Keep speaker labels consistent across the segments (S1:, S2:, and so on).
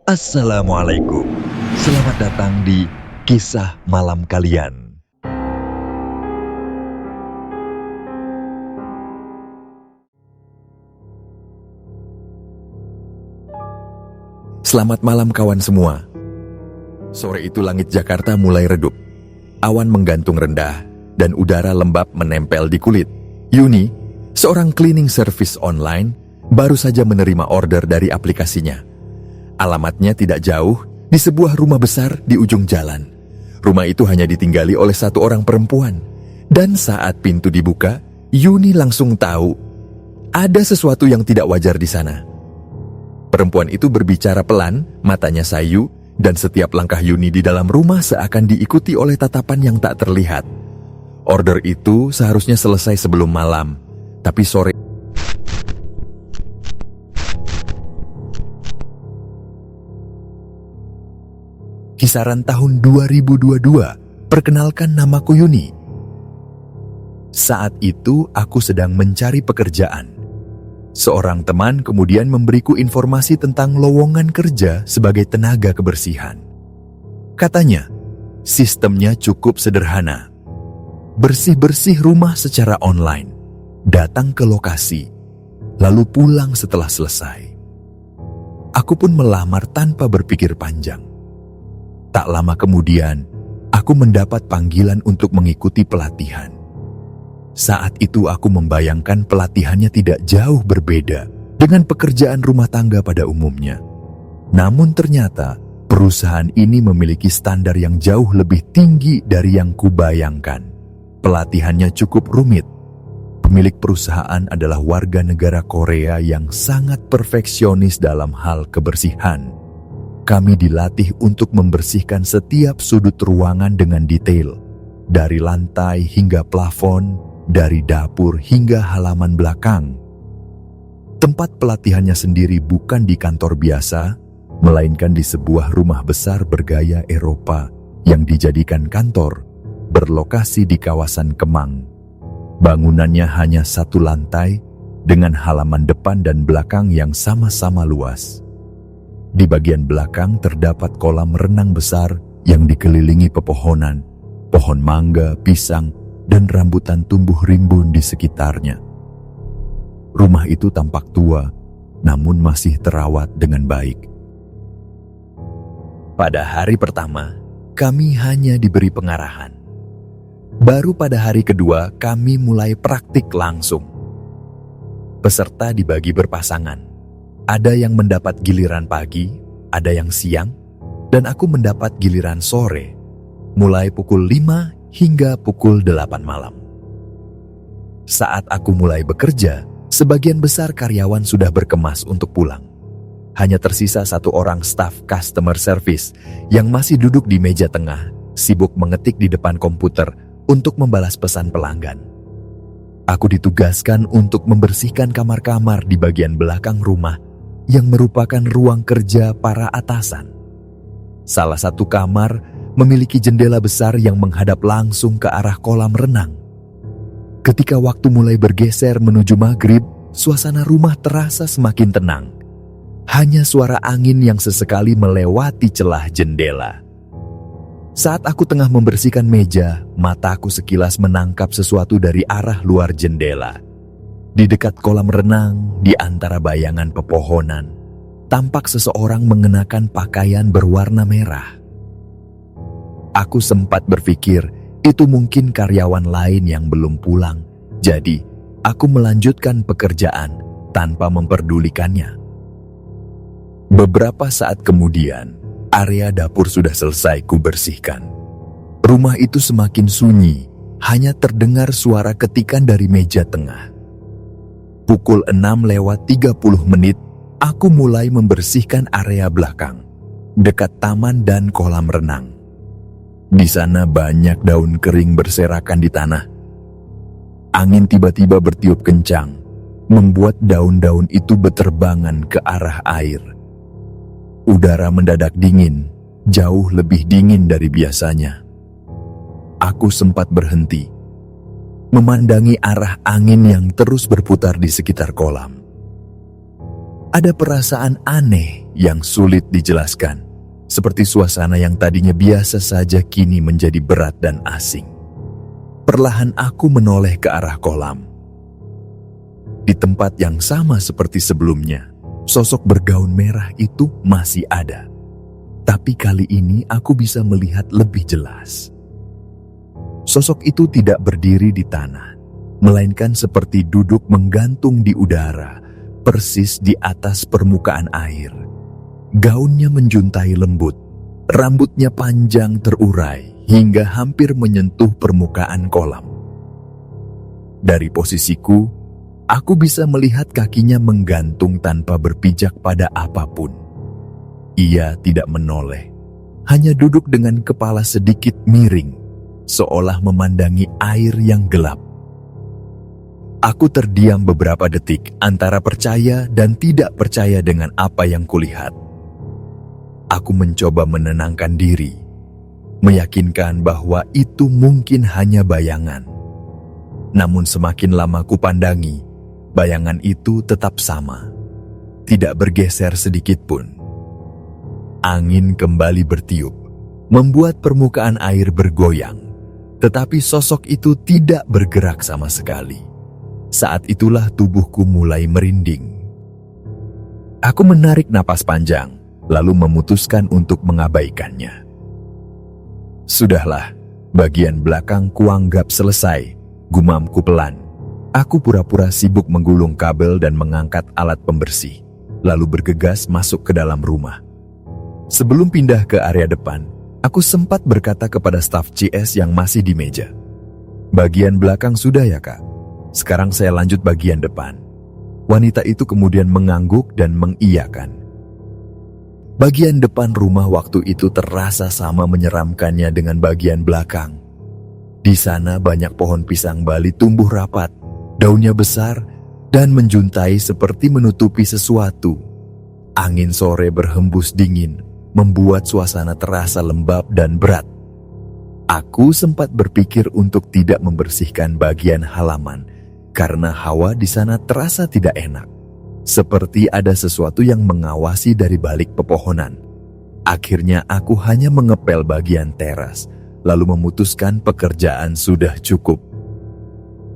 S1: Assalamualaikum. Selamat datang di Kisah Malam Kalian.
S2: Selamat malam kawan semua. Sore itu langit Jakarta mulai redup. Awan menggantung rendah dan udara lembab menempel di kulit. Yuni, seorang cleaning service online, baru saja menerima order dari aplikasinya. Alamatnya tidak jauh, di sebuah rumah besar di ujung jalan. Rumah itu hanya ditinggali oleh satu orang perempuan. Dan saat pintu dibuka, Yuni langsung tahu ada sesuatu yang tidak wajar di sana. Perempuan itu berbicara pelan, matanya sayu, dan setiap langkah Yuni di dalam rumah seakan diikuti oleh tatapan yang tak terlihat. Order itu seharusnya selesai sebelum malam, tapi sore kisaran tahun 2022, perkenalkan namaku Yuni. Saat itu aku sedang mencari pekerjaan. Seorang teman kemudian memberiku informasi tentang lowongan kerja sebagai tenaga kebersihan. Katanya, sistemnya cukup sederhana. Bersih-bersih rumah secara online, datang ke lokasi, lalu pulang setelah selesai. Aku pun melamar tanpa berpikir panjang. Tak lama kemudian, aku mendapat panggilan untuk mengikuti pelatihan. Saat itu aku membayangkan pelatihannya tidak jauh berbeda dengan pekerjaan rumah tangga pada umumnya. Namun ternyata perusahaan ini memiliki standar yang jauh lebih tinggi dari yang kubayangkan. Pelatihannya cukup rumit. Pemilik perusahaan adalah warga negara Korea yang sangat perfeksionis dalam hal kebersihan. Kami dilatih untuk membersihkan setiap sudut ruangan dengan detail, dari lantai hingga plafon, dari dapur hingga halaman belakang. Tempat pelatihannya sendiri bukan di kantor biasa, melainkan di sebuah rumah besar bergaya Eropa yang dijadikan kantor, berlokasi di kawasan Kemang. Bangunannya hanya satu lantai dengan halaman depan dan belakang yang sama-sama luas. Di bagian belakang terdapat kolam renang besar yang dikelilingi pepohonan, pohon mangga, pisang, dan rambutan tumbuh rimbun di sekitarnya. Rumah itu tampak tua, namun masih terawat dengan baik. Pada hari pertama, kami hanya diberi pengarahan. Baru pada hari kedua, kami mulai praktik langsung. Peserta dibagi berpasangan. Ada yang mendapat giliran pagi, ada yang siang, dan aku mendapat giliran sore, mulai pukul 5 hingga pukul 8 malam. Saat aku mulai bekerja, sebagian besar karyawan sudah berkemas untuk pulang. Hanya tersisa satu orang staf customer service yang masih duduk di meja tengah, sibuk mengetik di depan komputer untuk membalas pesan pelanggan. Aku ditugaskan untuk membersihkan kamar-kamar di bagian belakang rumah yang merupakan ruang kerja para atasan. Salah satu kamar memiliki jendela besar yang menghadap langsung ke arah kolam renang. Ketika waktu mulai bergeser menuju maghrib, suasana rumah terasa semakin tenang. Hanya suara angin yang sesekali melewati celah jendela. Saat aku tengah membersihkan meja, mataku sekilas menangkap sesuatu dari arah luar jendela. Di dekat kolam renang, di antara bayangan pepohonan, tampak seseorang mengenakan pakaian berwarna merah. Aku sempat berpikir itu mungkin karyawan lain yang belum pulang, jadi aku melanjutkan pekerjaan tanpa memperdulikannya. Beberapa saat kemudian, area dapur sudah selesai kubersihkan. Rumah itu semakin sunyi, hanya terdengar suara ketikan dari meja tengah. Pukul 6:30, aku mulai membersihkan area belakang, dekat taman dan kolam renang. Di sana banyak daun kering berserakan di tanah. Angin tiba-tiba bertiup kencang, membuat daun-daun itu berterbangan ke arah air. Udara mendadak dingin, jauh lebih dingin dari biasanya. Aku sempat berhenti, memandangi arah angin yang terus berputar di sekitar kolam. Ada perasaan aneh yang sulit dijelaskan, seperti suasana yang tadinya biasa saja kini menjadi berat dan asing. Perlahan aku menoleh ke arah kolam. Di tempat yang sama seperti sebelumnya, sosok bergaun merah itu masih ada. Tapi kali ini aku bisa melihat lebih jelas. Sosok itu tidak berdiri di tanah, melainkan seperti duduk menggantung di udara, persis di atas permukaan air. Gaunnya menjuntai lembut, rambutnya panjang terurai hingga hampir menyentuh permukaan kolam. Dari posisiku, aku bisa melihat kakinya menggantung tanpa berpijak pada apapun. Ia tidak menoleh, hanya duduk dengan kepala sedikit miring, seolah memandangi air yang gelap. Aku terdiam beberapa detik antara percaya dan tidak percaya dengan apa yang kulihat. Aku mencoba menenangkan diri, meyakinkan bahwa itu mungkin hanya bayangan. Namun semakin lama kupandangi, bayangan itu tetap sama, tidak bergeser sedikit pun. Angin kembali bertiup, membuat permukaan air bergoyang, tetapi sosok itu tidak bergerak sama sekali. Saat itulah tubuhku mulai merinding. Aku menarik napas panjang, lalu memutuskan untuk mengabaikannya. Sudahlah, bagian belakang kuanggap selesai, gumamku pelan. Aku pura-pura sibuk menggulung kabel dan mengangkat alat pembersih, lalu bergegas masuk ke dalam rumah. Sebelum pindah ke area depan, aku sempat berkata kepada staf CS yang masih di meja. Bagian belakang sudah ya, Kak? Sekarang saya lanjut bagian depan. Wanita itu kemudian mengangguk dan mengiyakan. Bagian depan rumah waktu itu terasa sama menyeramkannya dengan bagian belakang. Di sana banyak pohon pisang Bali tumbuh rapat, daunnya besar dan menjuntai seperti menutupi sesuatu. Angin sore berhembus dingin, membuat suasana terasa lembab dan berat. Aku sempat berpikir untuk tidak membersihkan bagian halaman, karena hawa di sana terasa tidak enak, seperti ada sesuatu yang mengawasi dari balik pepohonan. Akhirnya aku hanya mengepel bagian teras, lalu memutuskan pekerjaan sudah cukup.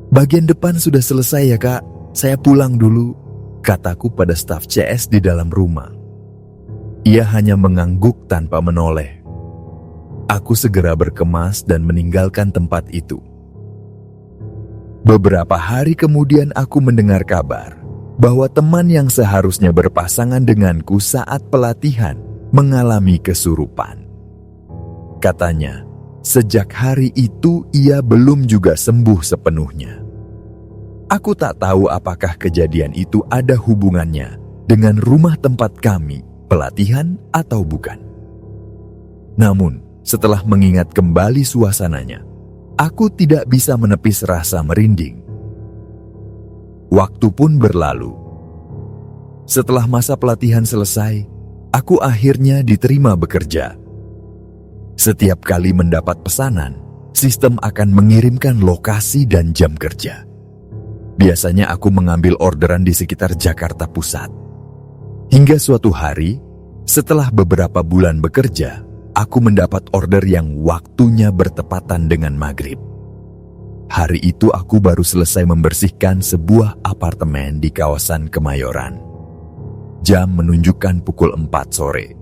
S2: Bagian depan sudah selesai ya, Kak, saya pulang dulu, kataku pada staf CS di dalam rumah. Ia hanya mengangguk tanpa menoleh. Aku segera berkemas dan meninggalkan tempat itu. Beberapa hari kemudian aku mendengar kabar bahwa teman yang seharusnya berpasangan denganku saat pelatihan mengalami kesurupan. Katanya, sejak hari itu ia belum juga sembuh sepenuhnya. Aku tak tahu apakah kejadian itu ada hubungannya dengan rumah tempat kami pelatihan atau bukan. Namun, setelah mengingat kembali suasananya, aku tidak bisa menepis rasa merinding. Waktu pun berlalu. Setelah masa pelatihan selesai, aku akhirnya diterima bekerja. Setiap kali mendapat pesanan, sistem akan mengirimkan lokasi dan jam kerja. Biasanya aku mengambil orderan di sekitar Jakarta Pusat. Hingga suatu hari, setelah beberapa bulan bekerja, aku mendapat order yang waktunya bertepatan dengan maghrib. Hari itu aku baru selesai membersihkan sebuah apartemen di kawasan Kemayoran. Jam menunjukkan pukul 4 sore.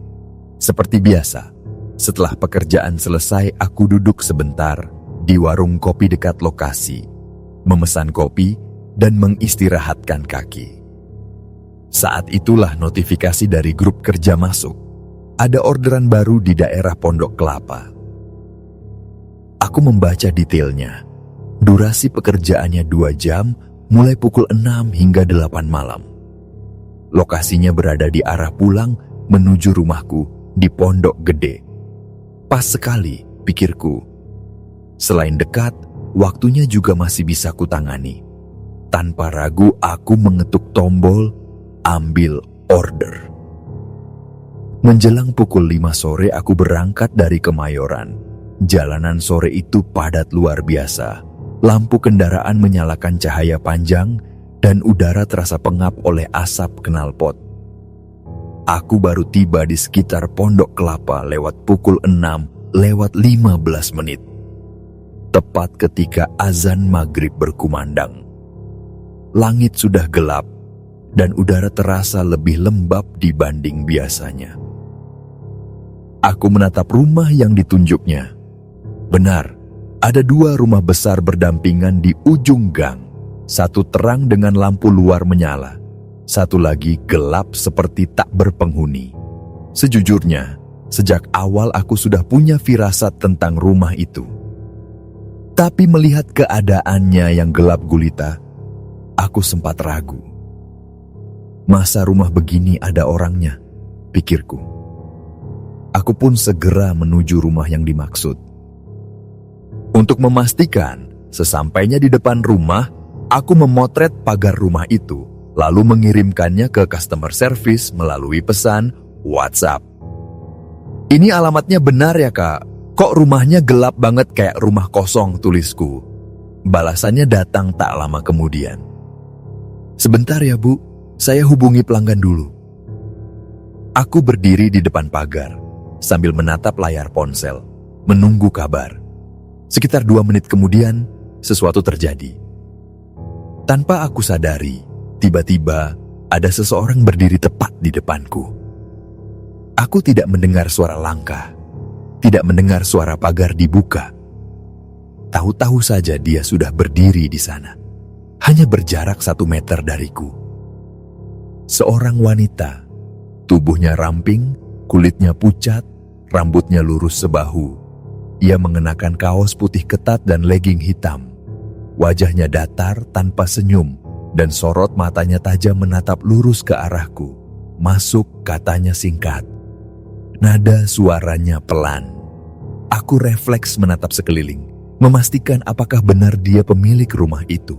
S2: Seperti biasa, setelah pekerjaan selesai aku duduk sebentar di warung kopi dekat lokasi, memesan kopi dan mengistirahatkan kaki. Saat itulah notifikasi dari grup kerja masuk. Ada orderan baru di daerah Pondok Kelapa. Aku membaca detailnya. Durasi pekerjaannya 2 jam, mulai pukul 6 hingga 8 malam. Lokasinya berada di arah pulang menuju rumahku di Pondok Gede. Pas sekali, pikirku. Selain dekat, waktunya juga masih bisa kutangani. Tanpa ragu aku mengetuk tombol, ambil order. Menjelang pukul 5 sore aku berangkat dari Kemayoran. Jalanan sore itu padat luar biasa. Lampu kendaraan menyalakan cahaya panjang dan udara terasa pengap oleh asap knalpot Aku baru tiba di sekitar Pondok Kelapa lewat pukul 6:15. Tepat ketika azan maghrib berkumandang. Langit sudah gelap dan udara terasa lebih lembab dibanding biasanya. Aku menatap rumah yang ditunjuknya. Benar, ada 2 rumah besar berdampingan di ujung gang. Satu terang dengan lampu luar menyala, satu lagi gelap seperti tak berpenghuni. Sejujurnya, sejak awal aku sudah punya firasat tentang rumah itu. Tapi melihat keadaannya yang gelap gulita, aku sempat ragu. Masa rumah begini ada orangnya, pikirku. Aku pun segera menuju rumah yang dimaksud. Untuk memastikan, sesampainya di depan rumah, aku memotret pagar rumah itu, lalu mengirimkannya ke customer service melalui pesan WhatsApp. "Ini alamatnya benar ya, Kak? Kok rumahnya gelap banget kayak rumah kosong?" tulisku. Balasannya datang tak lama kemudian. "Sebentar ya, Bu. Saya hubungi pelanggan dulu." Aku berdiri di depan pagar, sambil menatap layar ponsel, menunggu kabar. Sekitar 2 menit kemudian, sesuatu terjadi. Tanpa aku sadari, tiba-tiba ada seseorang berdiri tepat di depanku. Aku tidak mendengar suara langkah, tidak mendengar suara pagar dibuka. Tahu-tahu saja dia sudah berdiri di sana, hanya berjarak 1 meter dariku. Seorang wanita, tubuhnya ramping, kulitnya pucat, rambutnya lurus sebahu. Ia mengenakan kaos putih ketat dan legging hitam. Wajahnya datar tanpa senyum, dan sorot matanya tajam menatap lurus ke arahku. "Masuk," katanya singkat. Nada suaranya pelan. Aku refleks menatap sekeliling, memastikan apakah benar dia pemilik rumah itu.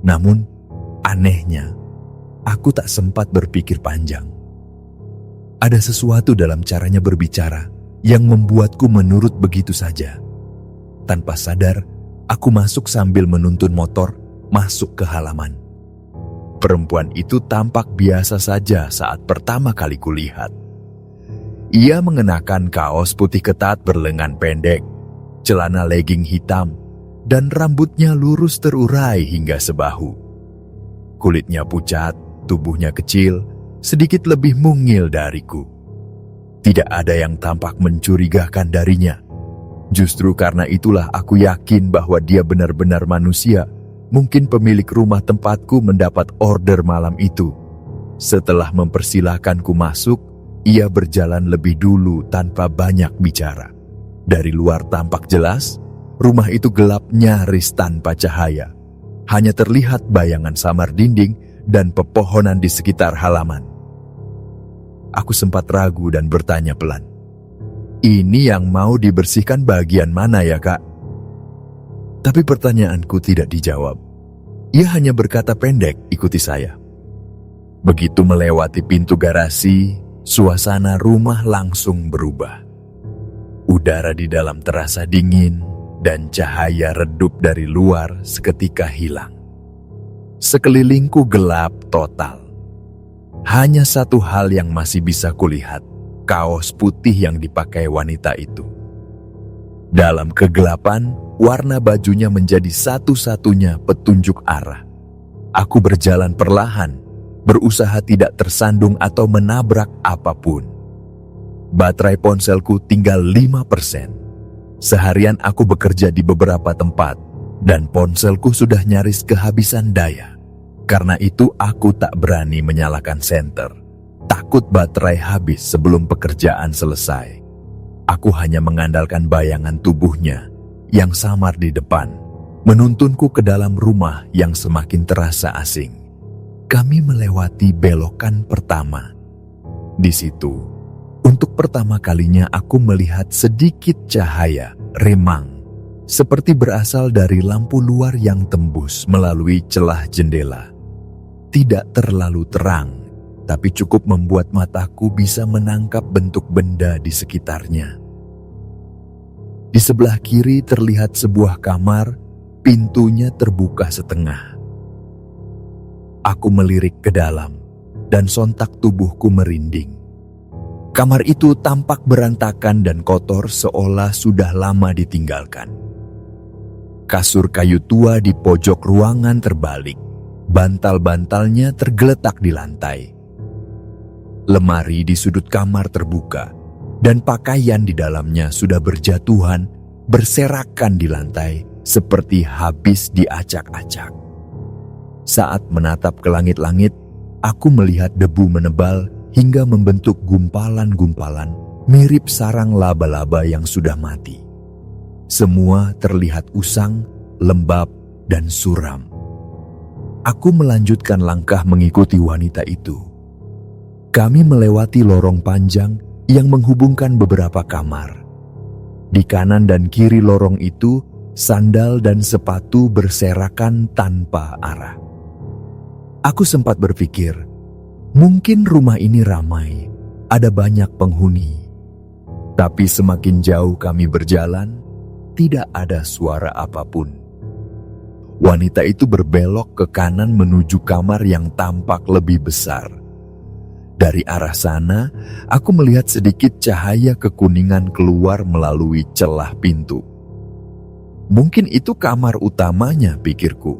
S2: Namun, anehnya, aku tak sempat berpikir panjang. Ada sesuatu dalam caranya berbicara yang membuatku menurut begitu saja. Tanpa sadar, aku masuk sambil menuntun motor masuk ke halaman. Perempuan itu tampak biasa saja saat pertama kali kulihat. Ia mengenakan kaos putih ketat berlengan pendek, celana legging hitam, dan rambutnya lurus terurai hingga sebahu. Kulitnya pucat, tubuhnya kecil, sedikit lebih mungil dariku. Tidak ada yang tampak mencurigakan darinya. Justru karena itulah aku yakin bahwa dia benar-benar manusia. Mungkin pemilik rumah tempatku mendapat order malam itu. Setelah mempersilahkanku masuk, ia berjalan lebih dulu tanpa banyak bicara. Dari luar tampak jelas, rumah itu gelap nyaris tanpa cahaya. Hanya terlihat bayangan samar dinding dan pepohonan di sekitar halaman. Aku sempat ragu dan bertanya pelan, "Ini yang mau dibersihkan bagian mana ya, Kak?" Tapi pertanyaanku tidak dijawab. Ia hanya berkata pendek, "Ikuti saya." Begitu melewati pintu garasi, suasana rumah langsung berubah. Udara di dalam terasa dingin dan cahaya redup dari luar seketika hilang. Sekelilingku gelap total. Hanya satu hal yang masih bisa kulihat, kaos putih yang dipakai wanita itu. Dalam kegelapan, warna bajunya menjadi satu-satunya petunjuk arah. Aku berjalan perlahan, berusaha tidak tersandung atau menabrak apapun. Baterai ponselku tinggal 5%. Seharian aku bekerja di beberapa tempat, dan ponselku sudah nyaris kehabisan daya. Karena itu aku tak berani menyalakan senter. Takut baterai habis sebelum pekerjaan selesai. Aku hanya mengandalkan bayangan tubuhnya yang samar di depan, menuntunku ke dalam rumah yang semakin terasa asing. Kami melewati belokan pertama. Di situ, untuk pertama kalinya aku melihat sedikit cahaya remang, seperti berasal dari lampu luar yang tembus melalui celah jendela. Tidak terlalu terang, tapi cukup membuat mataku bisa menangkap bentuk benda di sekitarnya. Di sebelah kiri terlihat sebuah kamar, pintunya terbuka setengah. Aku melirik ke dalam, dan sontak tubuhku merinding. Kamar itu tampak berantakan dan kotor seolah sudah lama ditinggalkan. Kasur kayu tua di pojok ruangan terbalik, bantal-bantalnya tergeletak di lantai. Lemari di sudut kamar terbuka, dan pakaian di dalamnya sudah berjatuhan, berserakan di lantai seperti habis diacak-acak. Saat menatap ke langit-langit, aku melihat debu menebal hingga membentuk gumpalan-gumpalan mirip sarang laba-laba yang sudah mati. Semua terlihat usang, lembab, dan suram. Aku melanjutkan langkah mengikuti wanita itu. Kami melewati lorong panjang yang menghubungkan beberapa kamar. Di kanan dan kiri lorong itu, sandal dan sepatu berserakan tanpa arah. Aku sempat berpikir, mungkin rumah ini ramai, ada banyak penghuni. Tapi semakin jauh kami berjalan, tidak ada suara apapun. Wanita itu berbelok ke kanan menuju kamar yang tampak lebih besar. Dari arah sana, aku melihat sedikit cahaya kekuningan keluar melalui celah pintu. Mungkin itu kamar utamanya, pikirku.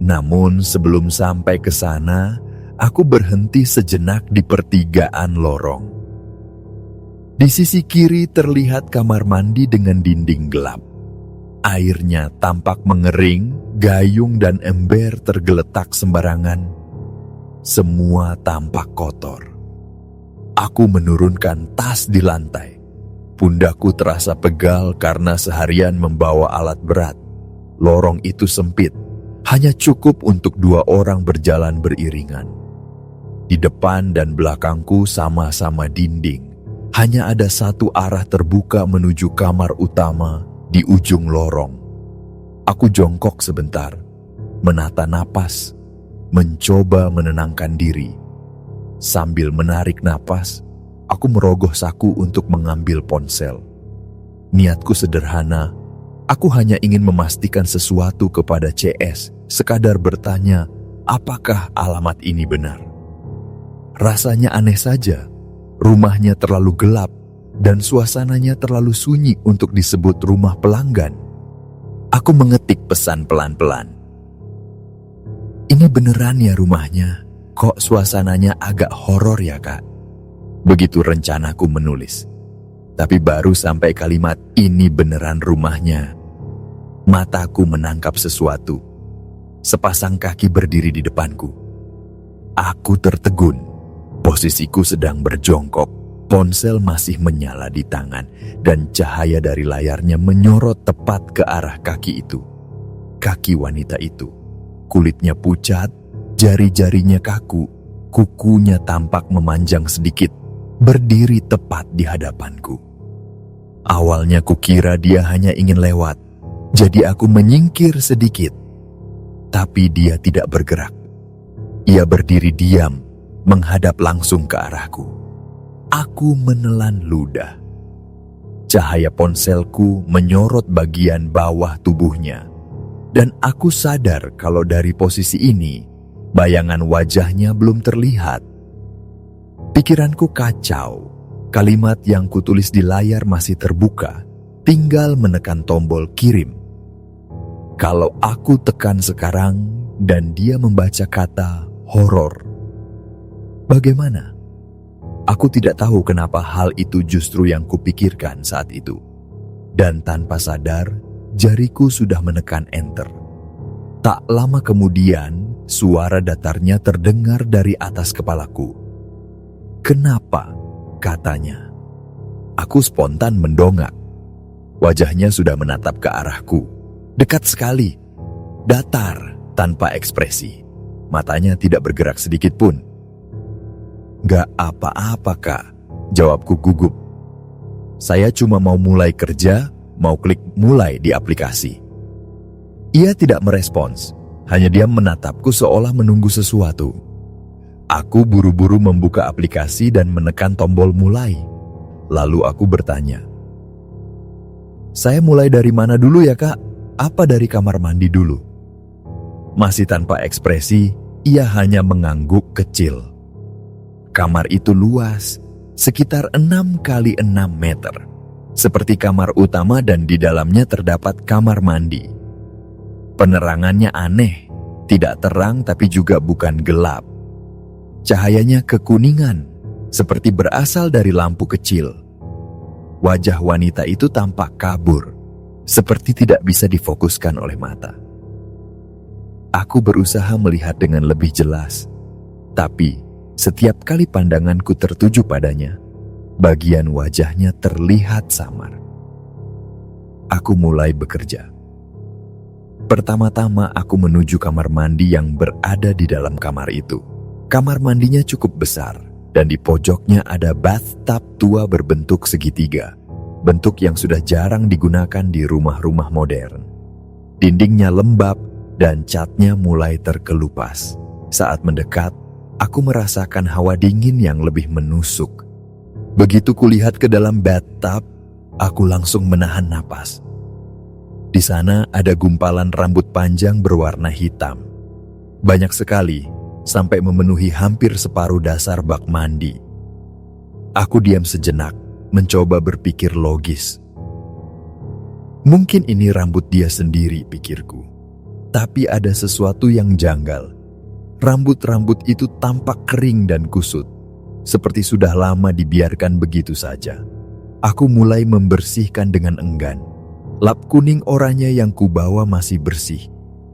S2: Namun sebelum sampai ke sana, aku berhenti sejenak di pertigaan lorong. Di sisi kiri terlihat kamar mandi dengan dinding gelap. Airnya tampak mengering, gayung dan ember tergeletak sembarangan. Semua tampak kotor. Aku menurunkan tas di lantai. Pundakku terasa pegal karena seharian membawa alat berat. Lorong itu sempit, hanya cukup untuk 2 orang berjalan beriringan. Di depan dan belakangku sama-sama dinding. Hanya ada satu arah terbuka menuju kamar utama di ujung lorong. Aku jongkok sebentar, menata napas, mencoba menenangkan diri. Sambil menarik napas, aku merogoh saku untuk mengambil ponsel. Niatku sederhana, aku hanya ingin memastikan sesuatu kepada CS, sekadar bertanya, apakah alamat ini benar? Rasanya aneh saja, rumahnya terlalu gelap dan suasananya terlalu sunyi untuk disebut rumah pelanggan. Aku mengetik pesan pelan-pelan. Ini beneran ya rumahnya? Kok suasananya agak horor ya, Kak? Begitu rencanaku menulis. Tapi baru sampai kalimat ini beneran rumahnya, mataku menangkap sesuatu. Sepasang kaki berdiri di depanku. Aku tertegun. Posisiku sedang berjongkok. Ponsel masih menyala di tangan dan cahaya dari layarnya menyorot tepat ke arah kaki itu. Kaki wanita itu. Kulitnya pucat, jari-jarinya kaku, kukunya tampak memanjang sedikit, berdiri tepat di hadapanku. Awalnya kukira dia hanya ingin lewat, jadi aku menyingkir sedikit. Tapi dia tidak bergerak. Ia berdiri diam, menghadap langsung ke arahku. Aku menelan ludah. Cahaya ponselku menyorot bagian bawah tubuhnya. Dan aku sadar kalau dari posisi ini, bayangan wajahnya belum terlihat. Pikiranku kacau. Kalimat yang kutulis di layar masih terbuka. Tinggal menekan tombol kirim. Kalau aku tekan sekarang dan dia membaca kata horor, bagaimana? Aku tidak tahu kenapa hal itu justru yang kupikirkan saat itu. Dan tanpa sadar, jariku sudah menekan enter. Tak lama kemudian, suara datarnya terdengar dari atas kepalaku. Kenapa? Katanya. Aku spontan mendongak. Wajahnya sudah menatap ke arahku. Dekat sekali. Datar, tanpa ekspresi. Matanya tidak bergerak sedikit pun. Gak apa-apa, Kak, jawabku gugup. Saya cuma mau mulai kerja, mau klik mulai di aplikasi. Ia tidak merespons, hanya diam menatapku seolah menunggu sesuatu. Aku buru-buru membuka aplikasi dan menekan tombol mulai. Lalu aku bertanya, saya mulai dari mana dulu ya, Kak? Apa dari kamar mandi dulu? Masih tanpa ekspresi, ia hanya mengangguk kecil. Kamar itu luas, sekitar 6 kali 6 meter. Seperti kamar utama dan di dalamnya terdapat kamar mandi. Penerangannya aneh, tidak terang tapi juga bukan gelap. Cahayanya kekuningan, seperti berasal dari lampu kecil. Wajah wanita itu tampak kabur, seperti tidak bisa difokuskan oleh mata. Aku berusaha melihat dengan lebih jelas, tapi setiap kali pandanganku tertuju padanya, bagian wajahnya terlihat samar. Aku mulai bekerja. Pertama-tama aku menuju kamar mandi yang berada di dalam kamar itu. Kamar mandinya cukup besar, dan di pojoknya ada bathtub tua berbentuk segitiga, bentuk yang sudah jarang digunakan di rumah-rumah modern. Dindingnya lembab dan catnya mulai terkelupas. Saat mendekat, aku merasakan hawa dingin yang lebih menusuk. Begitu kulihat ke dalam bathtub, aku langsung menahan napas. Di sana ada gumpalan rambut panjang berwarna hitam. Banyak sekali, sampai memenuhi hampir separuh dasar bak mandi. Aku diam sejenak, mencoba berpikir logis. Mungkin ini rambut dia sendiri, pikirku. Tapi ada sesuatu yang janggal. Rambut-rambut itu tampak kering dan kusut, seperti sudah lama dibiarkan begitu saja. Aku mulai membersihkan dengan enggan. Lap kuning oranye yang kubawa masih bersih,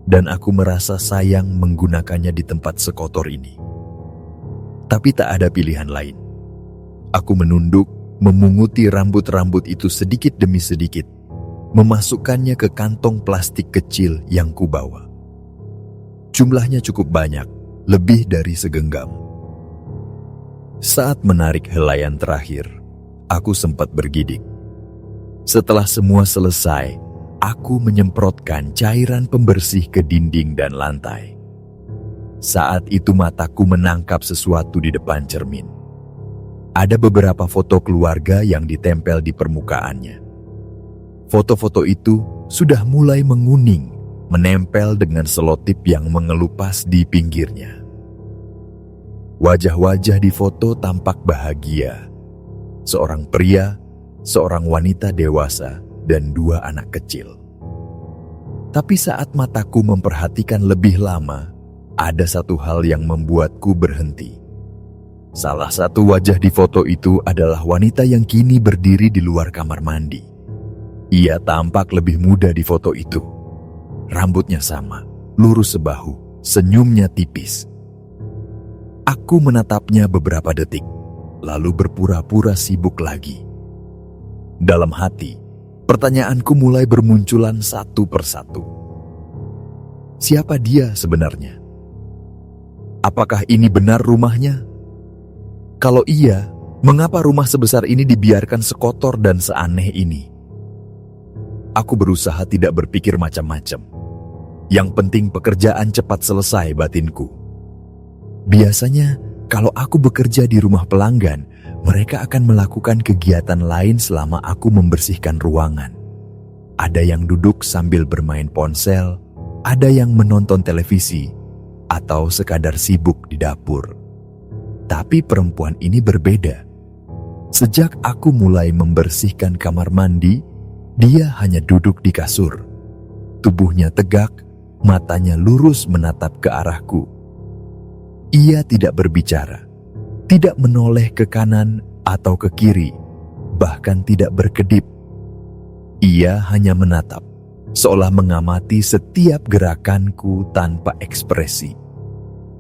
S2: dan aku merasa sayang menggunakannya di tempat sekotor ini. Tapi tak ada pilihan lain. Aku menunduk, memunguti rambut-rambut itu sedikit demi sedikit, memasukkannya ke kantong plastik kecil yang kubawa. Jumlahnya cukup banyak, lebih dari segenggam. Saat menarik helaian terakhir, aku sempat bergidik. Setelah semua selesai, aku menyemprotkan cairan pembersih ke dinding dan lantai. Saat itu mataku menangkap sesuatu di depan cermin. Ada beberapa foto keluarga yang ditempel di permukaannya. Foto-foto itu sudah mulai menguning, menempel dengan selotip yang mengelupas di pinggirnya. Wajah-wajah di foto tampak bahagia. Seorang pria, seorang wanita dewasa, dan 2 anak kecil. Tapi saat mataku memperhatikan lebih lama, ada satu hal yang membuatku berhenti. Salah satu wajah di foto itu adalah wanita yang kini berdiri di luar kamar mandi. Ia tampak lebih muda di foto itu. Rambutnya sama, lurus sebahu, senyumnya tipis. Aku menatapnya beberapa detik, lalu berpura-pura sibuk lagi. Dalam hati, pertanyaanku mulai bermunculan satu persatu. Siapa dia sebenarnya? Apakah ini benar rumahnya? Kalau iya, mengapa rumah sebesar ini dibiarkan sekotor dan seaneh ini? Aku berusaha tidak berpikir macam-macam. Yang penting pekerjaan cepat selesai, batinku. Biasanya, kalau aku bekerja di rumah pelanggan, mereka akan melakukan kegiatan lain selama aku membersihkan ruangan. Ada yang duduk sambil bermain ponsel, ada yang menonton televisi, atau sekadar sibuk di dapur. Tapi perempuan ini berbeda. Sejak aku mulai membersihkan kamar mandi, dia hanya duduk di kasur. Tubuhnya tegak, matanya lurus menatap ke arahku. Ia tidak berbicara, tidak menoleh ke kanan atau ke kiri, bahkan tidak berkedip. Ia hanya menatap, seolah mengamati setiap gerakanku tanpa ekspresi.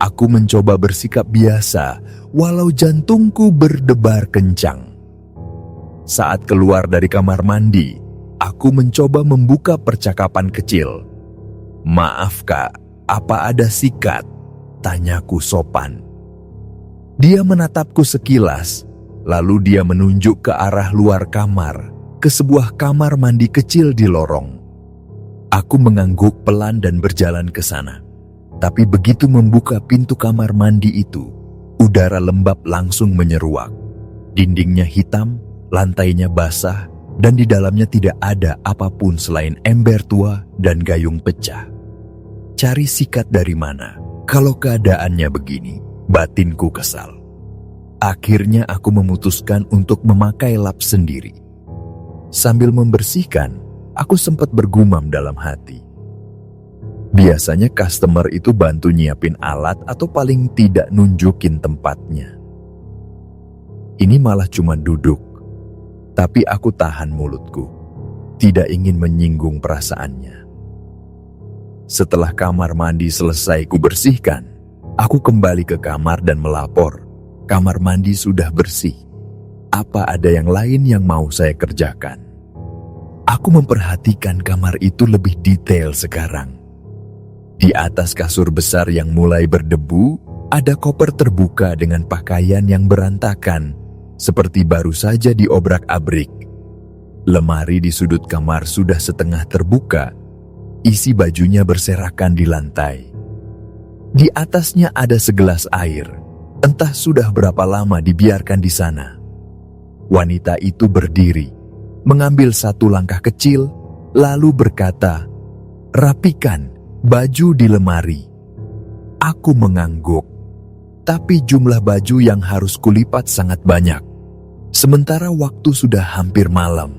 S2: Aku mencoba bersikap biasa, walau jantungku berdebar kencang. Saat keluar dari kamar mandi, aku mencoba membuka percakapan kecil. "Maaf kak, apa ada sikat?" tanyaku sopan. Dia menatapku sekilas, lalu dia menunjuk ke arah luar kamar, ke sebuah kamar mandi kecil di lorong. Aku mengangguk pelan dan berjalan ke sana. Tapi begitu membuka pintu kamar mandi itu, udara lembab langsung menyeruak. Dindingnya hitam, lantainya basah, dan di dalamnya tidak ada apapun selain ember tua dan gayung pecah. Cari sikat dari mana? Kalau keadaannya begini, batinku kesal. Akhirnya aku memutuskan untuk memakai lap sendiri. Sambil membersihkan, aku sempat bergumam dalam hati. Biasanya customer itu bantu nyiapin alat atau paling tidak nunjukin tempatnya. Ini malah cuma duduk, tapi aku tahan mulutku, tidak ingin menyinggung perasaannya. Setelah kamar mandi selesai kubersihkan, aku kembali ke kamar dan melapor, kamar mandi sudah bersih. Apa ada yang lain yang mau saya kerjakan? Aku memperhatikan kamar itu lebih detail sekarang. Di atas kasur besar yang mulai berdebu, ada koper terbuka dengan pakaian yang berantakan, seperti baru saja diobrak-abrik. Lemari di sudut kamar sudah setengah terbuka, isi bajunya berserakan di lantai. Di atasnya ada segelas air, entah sudah berapa lama dibiarkan di sana. Wanita itu berdiri, mengambil satu langkah kecil, lalu berkata, "Rapikan baju di lemari." Aku mengangguk, tapi jumlah baju yang harus kulipat sangat banyak. Sementara waktu sudah hampir malam.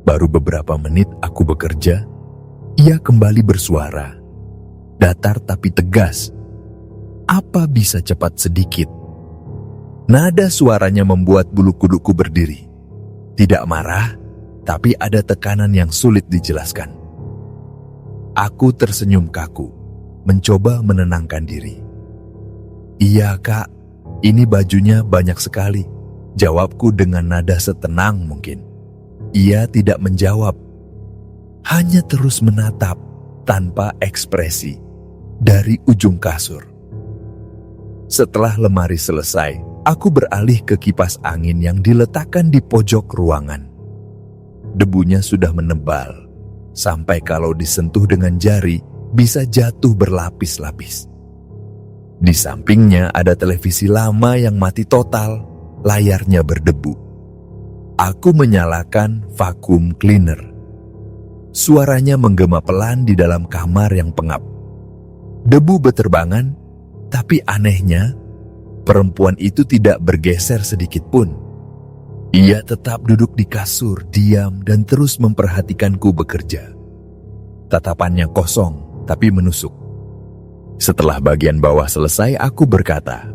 S2: Baru beberapa menit aku bekerja, ia kembali bersuara. Datar tapi tegas. Apa bisa cepat sedikit? Nada suaranya membuat bulu kuduku berdiri. Tidak marah, tapi ada tekanan yang sulit dijelaskan. Aku tersenyum kaku, mencoba menenangkan diri. "Iya kak, ini bajunya banyak sekali," jawabku dengan nada setenang mungkin. Ia tidak menjawab, hanya terus menatap tanpa ekspresi dari ujung kasur. Setelah lemari selesai, aku beralih ke kipas angin yang diletakkan di pojok ruangan. Debunya sudah menebal, sampai kalau disentuh dengan jari bisa jatuh berlapis-lapis. Di sampingnya ada televisi lama yang mati total, layarnya berdebu. Aku menyalakan vacuum cleaner. Suaranya menggema pelan di dalam kamar yang pengap. Debu beterbangan, tapi anehnya, perempuan itu tidak bergeser sedikit pun. Ia tetap duduk di kasur, diam dan terus memperhatikanku bekerja. Tatapannya kosong, tapi menusuk. Setelah bagian bawah selesai, aku berkata,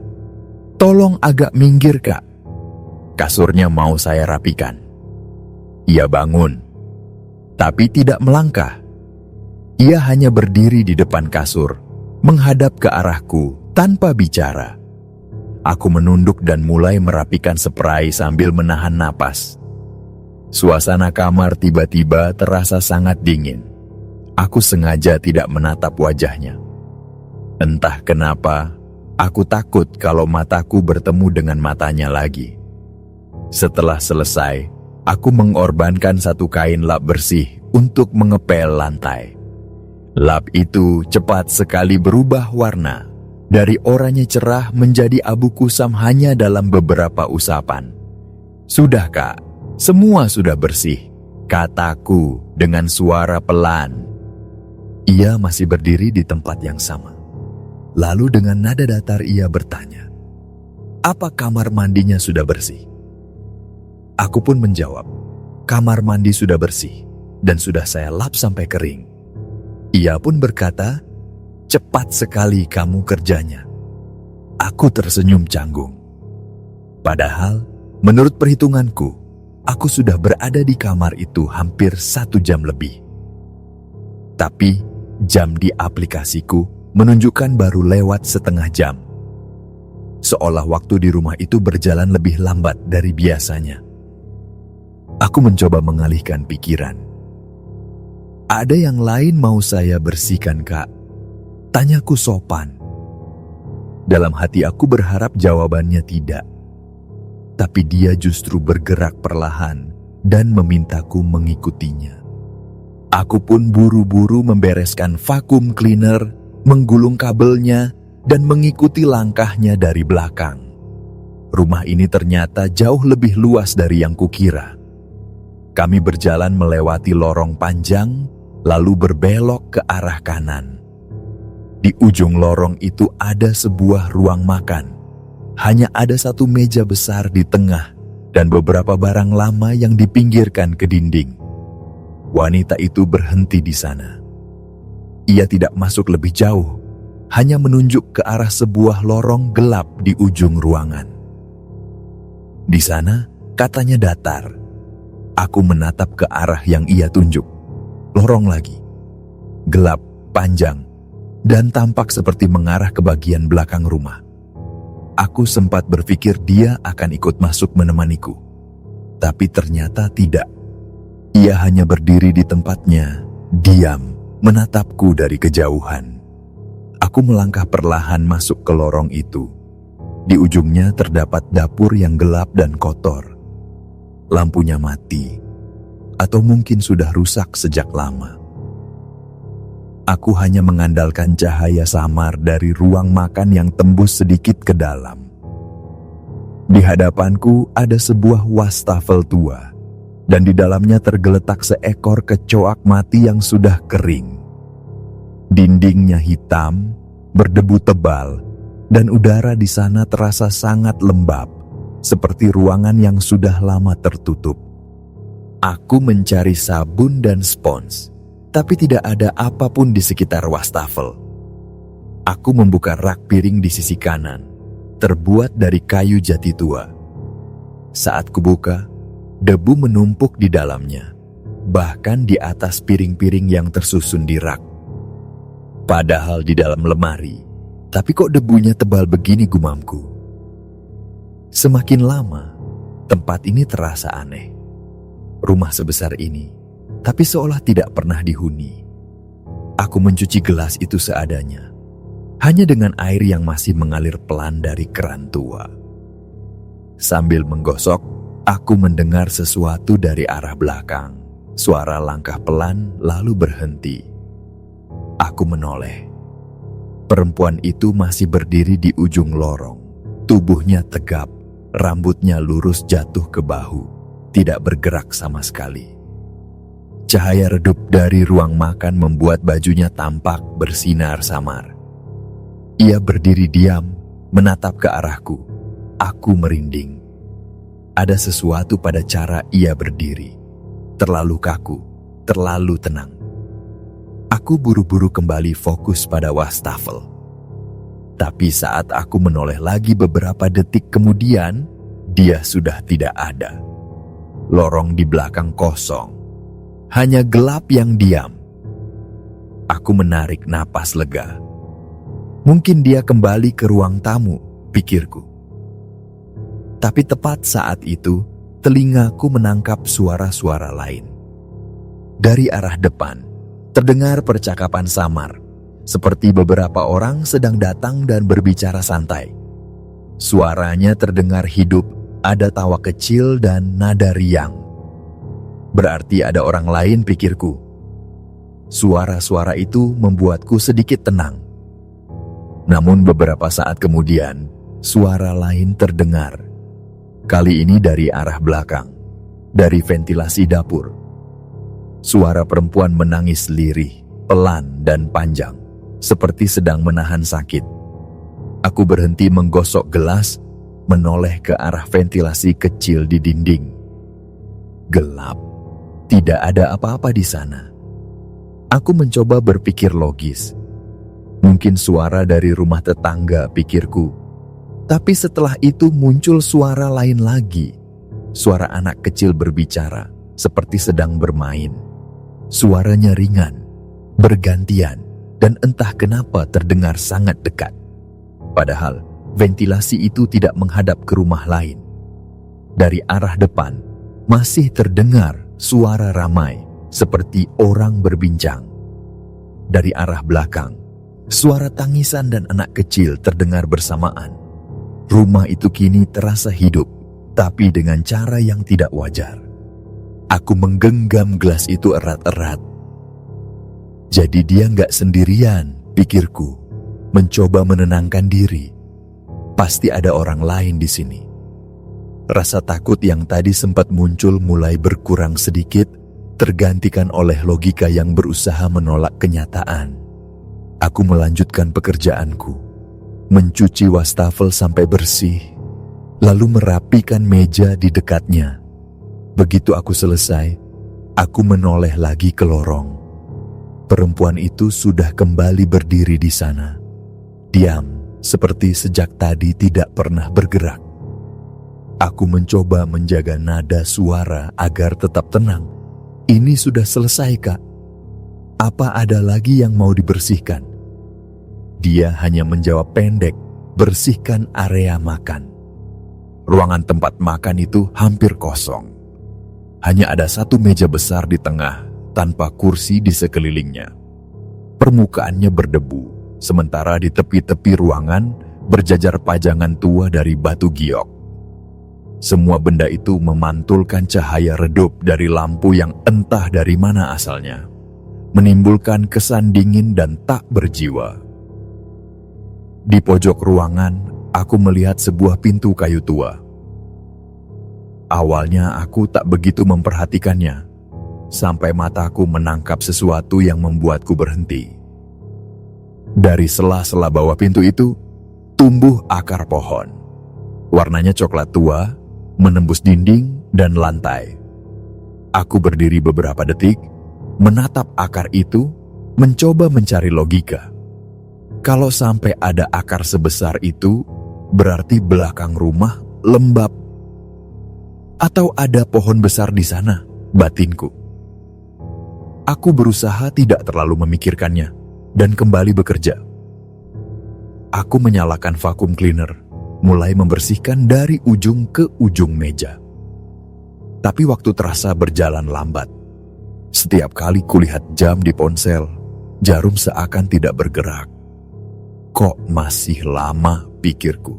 S2: "Tolong agak minggir, Kak. Kasurnya mau saya rapikan." Ia bangun, tapi tidak melangkah. Ia hanya berdiri di depan kasur, menghadap ke arahku tanpa bicara. Aku menunduk dan mulai merapikan spray sambil menahan napas. Suasana kamar tiba-tiba terasa sangat dingin. Aku sengaja tidak menatap wajahnya. Entah kenapa, aku takut kalau mataku bertemu dengan matanya lagi. Setelah selesai, aku mengorbankan satu kain lap bersih untuk mengepel lantai. Lap itu cepat sekali berubah warna. Dari oranye cerah menjadi abu kusam hanya dalam beberapa usapan. "Sudah Kak, semua sudah bersih," kataku dengan suara pelan. Ia masih berdiri di tempat yang sama. Lalu dengan nada datar ia bertanya, "Apa kamar mandinya sudah bersih?" Aku pun menjawab, "Kamar mandi sudah bersih dan sudah saya lap sampai kering." Ia pun berkata, "Cepat sekali kamu kerjanya." Aku tersenyum canggung. Padahal, menurut perhitunganku, aku sudah berada di kamar itu hampir 1 jam lebih. Tapi, jam di aplikasiku menunjukkan baru lewat setengah jam. Seolah waktu di rumah itu berjalan lebih lambat dari biasanya. Aku mencoba mengalihkan pikiran. "Ada yang lain mau saya bersihkan, Kak?" Tanyaku sopan. Dalam hati aku berharap jawabannya tidak. Tapi dia justru bergerak perlahan dan memintaku mengikutinya. Aku pun buru-buru membereskan vacuum cleaner, menggulung kabelnya, dan mengikuti langkahnya dari belakang. Rumah ini ternyata jauh lebih luas dari yang kukira. Kami berjalan melewati lorong panjang, lalu berbelok ke arah kanan. Di ujung lorong itu ada sebuah ruang makan. Hanya ada satu meja besar di tengah dan beberapa barang lama yang dipinggirkan ke dinding. Wanita itu berhenti di sana. Ia tidak masuk lebih jauh, hanya menunjuk ke arah sebuah lorong gelap di ujung ruangan. Di sana, katanya datar. Aku menatap ke arah yang ia tunjuk. Lorong lagi. Gelap, panjang, dan tampak seperti mengarah ke bagian belakang rumah. Aku sempat berpikir dia akan ikut masuk menemaniku. Tapi ternyata tidak. Ia hanya berdiri di tempatnya, diam, menatapku dari kejauhan. Aku melangkah perlahan masuk ke lorong itu. Di ujungnya terdapat dapur yang gelap dan kotor. Lampunya mati, atau mungkin sudah rusak sejak lama. Aku hanya mengandalkan cahaya samar dari ruang makan yang tembus sedikit ke dalam. Di hadapanku ada sebuah wastafel tua, dan di dalamnya tergeletak seekor kecoak mati yang sudah kering. Dindingnya hitam, berdebu tebal, dan udara di sana terasa sangat lembab, seperti ruangan yang sudah lama tertutup. Aku mencari sabun dan spons, tapi tidak ada apapun di sekitar wastafel. Aku membuka rak piring di sisi kanan, terbuat dari kayu jati tua. Saat kubuka, debu menumpuk di dalamnya, bahkan di atas piring-piring yang tersusun di rak. Padahal di dalam lemari, tapi kok debunya tebal begini, gumamku. Semakin lama, tempat ini terasa aneh. Rumah sebesar ini, tapi seolah tidak pernah dihuni. Aku mencuci gelas itu seadanya, hanya dengan air yang masih mengalir pelan dari keran tua. Sambil menggosok, aku mendengar sesuatu dari arah belakang. Suara langkah pelan lalu berhenti. Aku menoleh. Perempuan itu masih berdiri di ujung lorong. Tubuhnya tegap, rambutnya lurus jatuh ke bahu, tidak bergerak sama sekali. Cahaya redup dari ruang makan membuat bajunya tampak bersinar samar. Ia berdiri diam, menatap ke arahku. Aku merinding. Ada sesuatu pada cara ia berdiri. Terlalu kaku, terlalu tenang. Aku buru-buru kembali fokus pada wastafel. Tapi saat aku menoleh lagi beberapa detik kemudian, dia sudah tidak ada. Lorong di belakang kosong. Hanya gelap yang diam. Aku menarik napas lega. Mungkin dia kembali ke ruang tamu, pikirku. Tapi tepat saat itu, telingaku menangkap suara-suara lain. Dari arah depan, terdengar percakapan samar, seperti beberapa orang sedang datang dan berbicara santai. Suaranya terdengar hidup, ada tawa kecil dan nada riang. Berarti ada orang lain, pikirku. Suara-suara itu membuatku sedikit tenang. Namun beberapa saat kemudian, suara lain terdengar. Kali ini dari arah belakang, dari ventilasi dapur. Suara perempuan menangis lirih, pelan dan panjang, seperti sedang menahan sakit. Aku berhenti menggosok gelas, menoleh ke arah ventilasi kecil di dinding. Gelap, tidak ada apa-apa di sana. Aku mencoba berpikir logis. Mungkin suara dari rumah tetangga, pikirku. Tapi setelah itu muncul suara lain lagi. Suara anak kecil berbicara, seperti sedang bermain. Suaranya ringan, bergantian, dan entah kenapa terdengar sangat dekat. Padahal ventilasi itu tidak menghadap ke rumah lain. Dari arah depan, masih terdengar suara ramai, seperti orang berbincang. Dari arah belakang, suara tangisan dan anak kecil terdengar bersamaan. Rumah itu kini terasa hidup, tapi dengan cara yang tidak wajar. Aku menggenggam gelas itu erat-erat. Jadi dia nggak sendirian, pikirku. Mencoba menenangkan diri. Pasti ada orang lain di sini. Rasa takut yang tadi sempat muncul mulai berkurang sedikit, tergantikan oleh logika yang berusaha menolak kenyataan. Aku melanjutkan pekerjaanku. mencuci wastafel sampai bersih, lalu merapikan meja di dekatnya. Begitu aku selesai, aku menoleh lagi ke lorong. Perempuan itu sudah kembali berdiri di sana, diam seperti sejak tadi tidak pernah bergerak. Aku mencoba menjaga nada suara agar tetap tenang. Ini sudah selesai, Kak. Apa ada lagi yang mau dibersihkan? Dia hanya menjawab pendek, bersihkan area makan. Ruangan tempat makan itu hampir kosong. Hanya ada satu meja besar di tengah, tanpa kursi di sekelilingnya. Permukaannya berdebu, sementara di tepi-tepi ruangan berjajar pajangan tua dari batu giok. Semua benda itu memantulkan cahaya redup dari lampu yang entah dari mana asalnya, menimbulkan kesan dingin dan tak berjiwa. Di pojok ruangan, aku melihat sebuah pintu kayu tua. Awalnya aku tak begitu memperhatikannya, sampai mataku menangkap sesuatu yang membuatku berhenti. Dari sela-sela bawah pintu itu, tumbuh akar pohon. Warnanya coklat tua, menembus dinding dan lantai. Aku berdiri beberapa detik, menatap akar itu, mencoba mencari logika. Kalau sampai ada akar sebesar itu, berarti belakang rumah lembab. Atau ada pohon besar di sana, batinku. Aku berusaha tidak terlalu memikirkannya dan kembali bekerja. Aku menyalakan vacuum cleaner, mulai membersihkan dari ujung ke ujung meja. Tapi waktu terasa berjalan lambat. Setiap kali kulihat jam di ponsel, jarum seakan tidak bergerak. Kok masih lama, pikirku.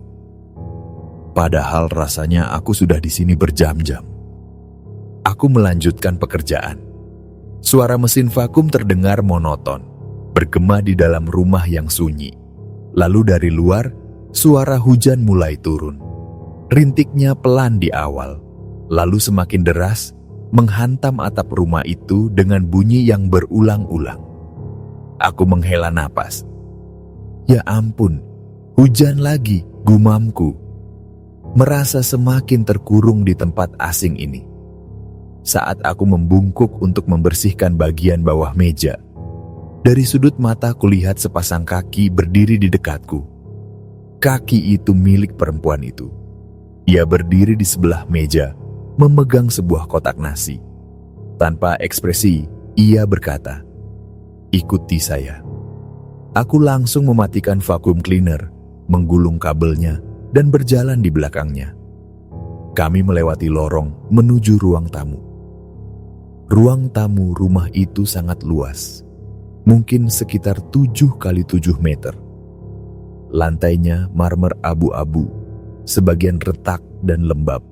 S2: Padahal rasanya aku sudah di sini berjam-jam. Aku melanjutkan pekerjaan. Suara mesin vakum terdengar monoton, bergema di dalam rumah yang sunyi. Lalu dari luar, suara hujan mulai turun. Rintiknya pelan di awal, lalu semakin deras, menghantam atap rumah itu dengan bunyi yang berulang-ulang. Aku menghela napas. Ya ampun, hujan lagi, gumamku. Merasa semakin terkurung di tempat asing ini. Saat aku membungkuk untuk membersihkan bagian bawah meja, dari sudut mata kulihat sepasang kaki berdiri di dekatku. Kaki itu milik perempuan itu. Ia berdiri di sebelah meja, memegang sebuah kotak nasi. Tanpa ekspresi, ia berkata, "Ikuti saya." Aku langsung mematikan vacuum cleaner, menggulung kabelnya, dan berjalan di belakangnya. Kami melewati lorong menuju ruang tamu. Ruang tamu rumah itu sangat luas, mungkin sekitar 7 kali 7 meter. Lantainya marmer abu-abu, sebagian retak dan lembab.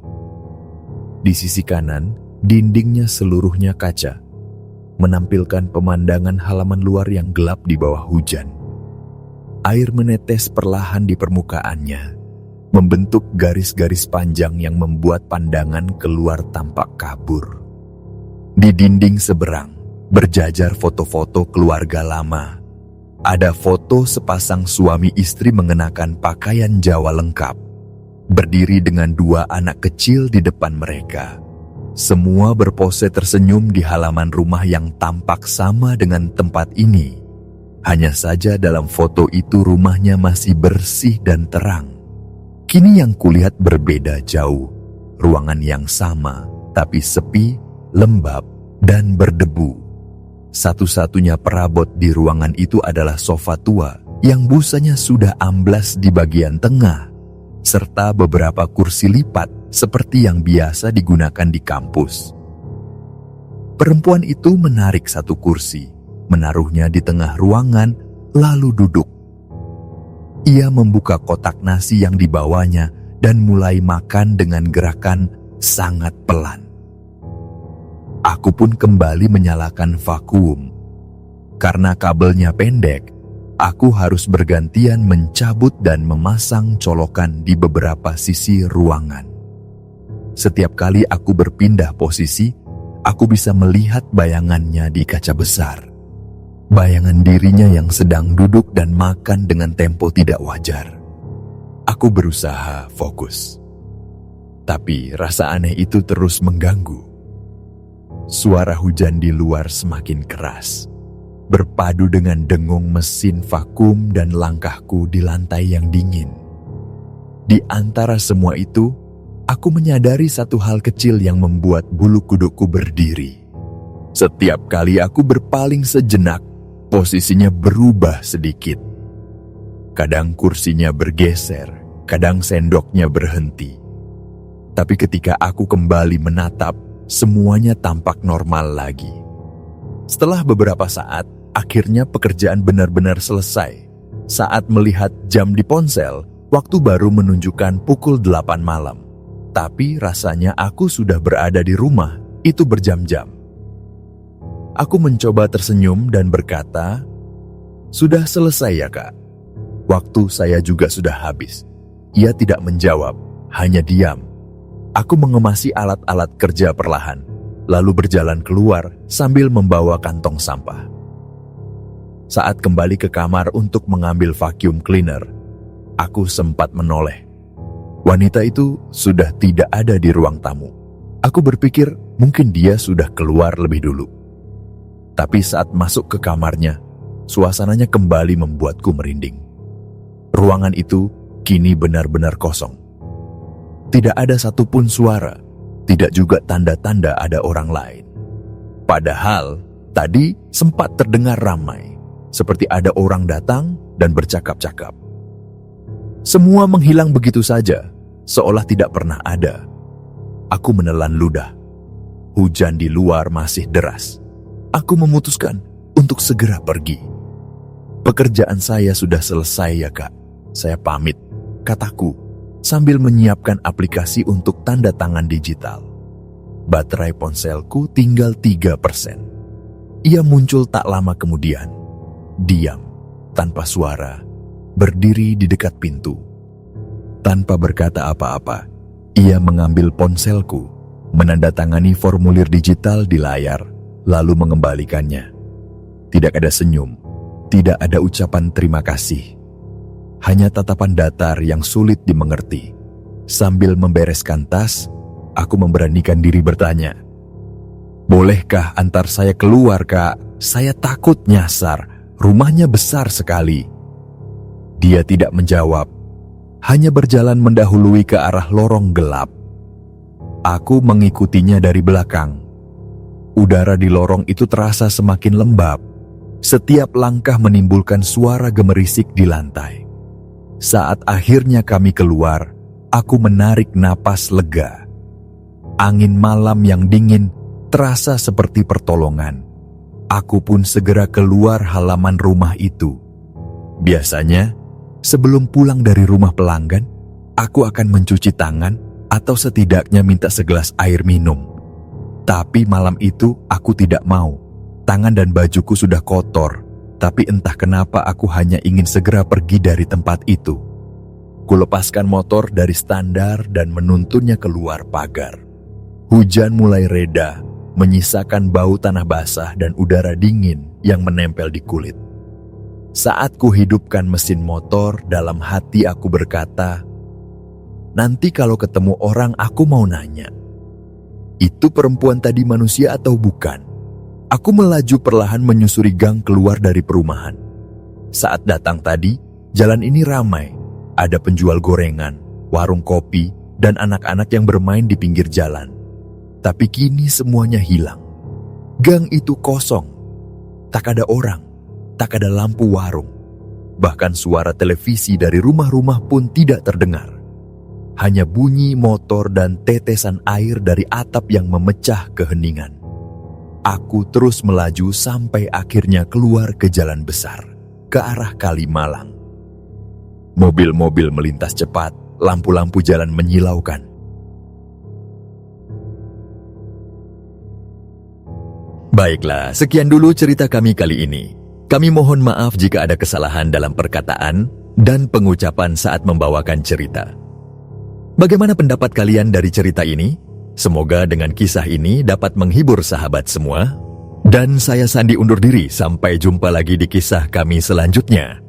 S2: Di sisi kanan, dindingnya seluruhnya kaca, menampilkan pemandangan halaman luar yang gelap di bawah hujan. Air menetes perlahan di permukaannya, membentuk garis-garis panjang yang membuat pandangan keluar tampak kabur. Di dinding seberang, berjajar foto-foto keluarga lama. Ada foto sepasang suami istri mengenakan pakaian Jawa lengkap, berdiri dengan 2 anak kecil di depan mereka. Semua berpose tersenyum di halaman rumah yang tampak sama dengan tempat ini. Hanya saja dalam foto itu rumahnya masih bersih dan terang. Kini yang kulihat berbeda jauh. Ruangan yang sama, tapi sepi, lembab, dan berdebu. Satu-satunya perabot di ruangan itu adalah sofa tua yang busanya sudah amblas di bagian tengah, serta beberapa kursi lipat seperti yang biasa digunakan di kampus. Perempuan itu menarik satu kursi, menaruhnya di tengah ruangan, lalu duduk. Ia membuka kotak nasi yang dibawanya dan mulai makan dengan gerakan sangat pelan. Aku pun kembali menyalakan vakuum. Karena kabelnya pendek, aku harus bergantian mencabut dan memasang colokan di beberapa sisi ruangan. Setiap kali aku berpindah posisi, aku bisa melihat bayangannya di kaca besar. Bayangan dirinya yang sedang duduk dan makan dengan tempo tidak wajar. Aku berusaha fokus. Tapi rasa aneh itu terus mengganggu. Suara hujan di luar semakin keras, berpadu dengan dengung mesin vakum dan langkahku di lantai yang dingin. Di antara semua itu, aku menyadari satu hal kecil yang membuat bulu kudukku berdiri. Setiap kali aku berpaling sejenak, posisinya berubah sedikit. Kadang kursinya bergeser, kadang sendoknya berhenti. Tapi ketika aku kembali menatap, semuanya tampak normal lagi. Setelah beberapa saat, akhirnya pekerjaan benar-benar selesai. Saat melihat jam di ponsel, waktu baru menunjukkan pukul 8 malam. Tapi rasanya aku sudah berada di rumah, itu berjam-jam. Aku mencoba tersenyum dan berkata, "Sudah selesai ya, Kak? Waktu saya juga sudah habis." Ia tidak menjawab, hanya diam. Aku mengemasi alat-alat kerja perlahan, lalu berjalan keluar sambil membawa kantong sampah. Saat kembali ke kamar untuk mengambil vacuum cleaner, aku sempat menoleh. Wanita itu sudah tidak ada di ruang tamu. Aku berpikir mungkin dia sudah keluar lebih dulu. Tapi saat masuk ke kamarnya, suasananya kembali membuatku merinding. Ruangan itu kini benar-benar kosong. Tidak ada satupun suara, tidak juga tanda-tanda ada orang lain. Padahal tadi sempat terdengar ramai, seperti ada orang datang dan bercakap-cakap. Semua menghilang begitu saja, seolah tidak pernah ada. Aku menelan ludah. Hujan di luar masih deras. Aku memutuskan untuk segera pergi. "Pekerjaan saya sudah selesai ya, Kak. Saya pamit," kataku, sambil menyiapkan aplikasi untuk tanda tangan digital. Baterai ponselku tinggal 3%. Ia muncul tak lama kemudian. Diam, tanpa suara, berdiri di dekat pintu. Tanpa berkata apa-apa, ia mengambil ponselku, menandatangani formulir digital di layar, lalu mengembalikannya. Tidak ada senyum, tidak ada ucapan terima kasih. Hanya tatapan datar yang sulit dimengerti. Sambil membereskan tas, aku memberanikan diri bertanya, "Bolehkah antar saya keluar, Kak? Saya takut nyasar, rumahnya besar sekali." Dia tidak menjawab, hanya berjalan mendahului ke arah lorong gelap. Aku mengikutinya dari belakang. Udara di lorong itu terasa semakin lembab. Setiap langkah menimbulkan suara gemerisik di lantai. Saat akhirnya kami keluar, aku menarik napas lega. Angin malam yang dingin terasa seperti pertolongan. Aku pun segera keluar halaman rumah itu. Biasanya, sebelum pulang dari rumah pelanggan, aku akan mencuci tangan atau setidaknya minta segelas air minum. Tapi malam itu aku tidak mau. Tangan dan bajuku sudah kotor. Tapi entah kenapa aku hanya ingin segera pergi dari tempat itu. Kulepaskan motor dari standar dan menuntunnya keluar pagar. Hujan mulai reda, menyisakan bau tanah basah dan udara dingin yang menempel di kulit. Saat kuhidupkan mesin motor, dalam hati aku berkata, "Nanti kalau ketemu orang aku mau nanya, itu perempuan tadi manusia atau bukan?" Aku melaju perlahan menyusuri gang keluar dari perumahan. Saat datang tadi, jalan ini ramai. Ada penjual gorengan, warung kopi, dan anak-anak yang bermain di pinggir jalan. Tapi kini semuanya hilang. Gang itu kosong. Tak ada orang, tak ada lampu warung. Bahkan suara televisi dari rumah-rumah pun tidak terdengar. Hanya bunyi motor dan tetesan air dari atap yang memecah keheningan. Aku terus melaju sampai akhirnya keluar ke jalan besar, ke arah Kalimalang. Mobil-mobil melintas cepat, lampu-lampu jalan menyilaukan. Baiklah, sekian dulu cerita kami kali ini. Kami mohon maaf jika ada kesalahan dalam perkataan dan pengucapan saat membawakan cerita. Bagaimana pendapat kalian dari cerita ini? Semoga dengan kisah ini dapat menghibur sahabat semua. Dan saya Sandi undur diri, sampai jumpa lagi di kisah kami selanjutnya.